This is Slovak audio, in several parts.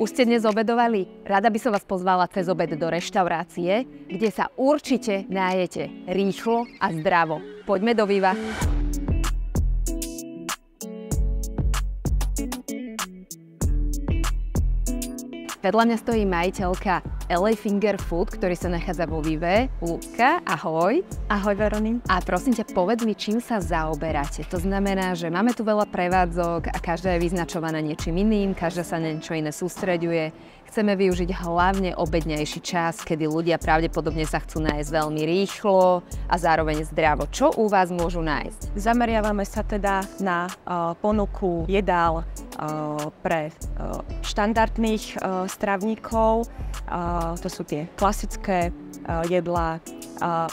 Už ste dnes obedovali? Rada by som vás pozvala cez obed do reštaurácie, kde sa určite nájete rýchlo a zdravo. Poďme do Viva. Vedľa mňa stojí majiteľka LA Finger Food, ktorý sa nachádza vo Vive. Ľudka, ahoj. Ahoj, Veronika. A prosím ťa, povedz mi, čím sa zaoberáte. To znamená, že máme tu veľa prevádzok a každá je vyznačovaná niečím iným, každá sa na niečo iné sústreďuje. Chceme využiť hlavne obednejší čas, kedy ľudia pravdepodobne sa chcú nájsť veľmi rýchlo a zároveň zdravo. Čo u vás môžu nájsť? Zameriavame sa teda na ponuku jedál pre štandardných stravníkov. To sú tie klasické jedlá,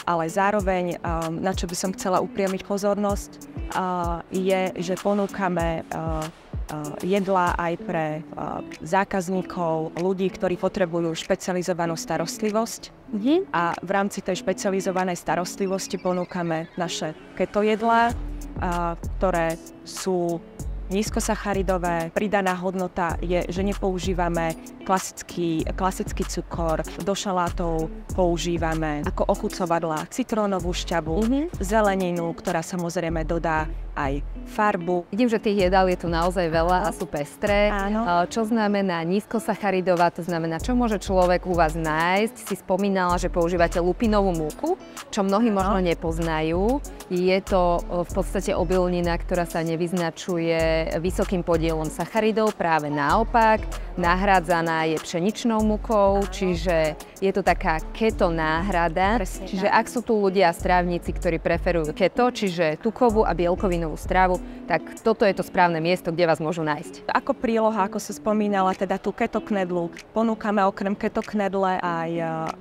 ale zároveň, na čo by som chcela upriamiť pozornosť, je, že ponúkame jedlá aj pre zákazníkov, ľudí, ktorí potrebujú špecializovanú starostlivosť. A v rámci tej špecializovanej starostlivosti ponúkame naše keto jedlá, ktoré sú nízkosacharidové. Pridaná hodnota je, že nepoužívame klasický cukor. Do šalátov používame ako ochucovadlá citrónovú šťavu, zeleninu, ktorá samozrejme dodá aj farbu. Vidím, že tých jedál je tu naozaj veľa a sú pestré. Áno. Čo znamená nízkosacharidová, to znamená, čo môže človek u vás nájsť? Si spomínala, že používate lupinovú múku, čo mnohí možno nepoznajú. Je to v podstate obilnina, ktorá sa nevyznačuje vysokým podielom sacharidov, práve naopak. Nahrádzaná je pšeničnou múkou, čiže je to taká keto náhrada. Presne, čiže ak sú tu ľudia, strávnici, ktorí preferujú keto, čiže tukovú a bielkovinovú stravu, tak toto je to správne miesto, kde vás môžu nájsť. Ako príloha, ako sa spomínala, teda tú keto knedlu, ponúkame okrem keto knedle aj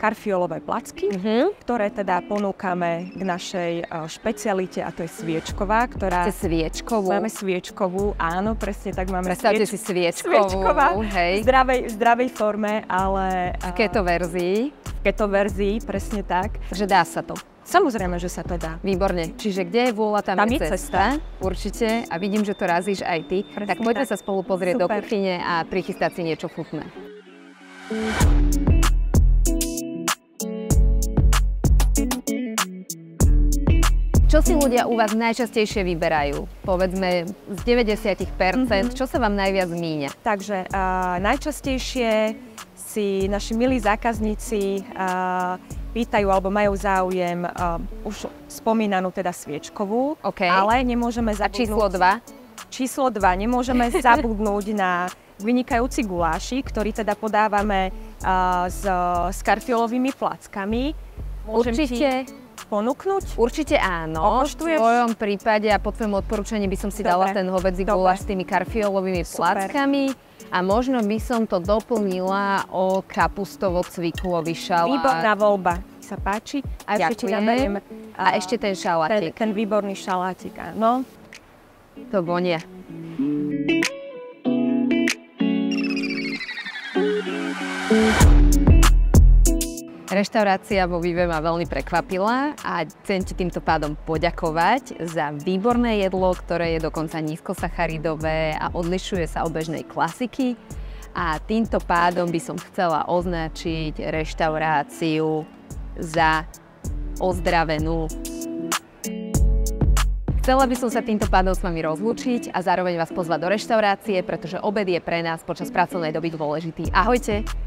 karfiolové placky, ktoré teda ponúkame k našej špecialite, a to je sviečková, ktorá... Sviečkovú? Máme sviečkovú, áno, presne tak máme. Predstavte si sviečková, hej. V zdravej forme, ale... V keto verzii. V keto verzii, presne tak. Takže dá sa to. Samozrejme, že sa to dá. Výborne. Čiže kde je vôľa, tam je cesta. Určite. A vidím, že to razíš aj ty. Presne tak poďme sa spolu pozrieť do kuchyne a prichystať si niečo chutné. Čo si ľudia u vás najčastejšie vyberajú? Povedzme z 90%, čo sa vám najviac míňa? Takže najčastejšie si naši milí zákazníci pýtajú alebo majú záujem už spomínanú teda sviečkovú, ale nemôžeme zabudnúť... A číslo 2, nemôžeme zabudnúť na vynikajúci gulášik, ktorý teda podávame s karfiolovými plackami. Určite ponúknuť? Určite áno. V tvojom prípade a po tvojom odporúčaní by som si dala ten hovädzí guláš s tými karfiolovými plackami. A možno by som to doplnila o kapustovo-cviklový šalát. Výborná voľba, sa páči. A ešte ďakujem. A ešte ten šalátik. Ten výborný šalátik, áno. To vonia. Reštaurácia vo Vive ma veľmi prekvapila a chcem ti týmto pádom poďakovať za výborné jedlo, ktoré je dokonca nízkosacharidové a odlišuje sa od bežnej klasiky. A týmto pádom by som chcela označiť reštauráciu za ozdravenú. Chcela by som sa týmto pádom s vami rozlúčiť a zároveň vás pozvať do reštaurácie, pretože obed je pre nás počas pracovnej doby dôležitý. Ahojte!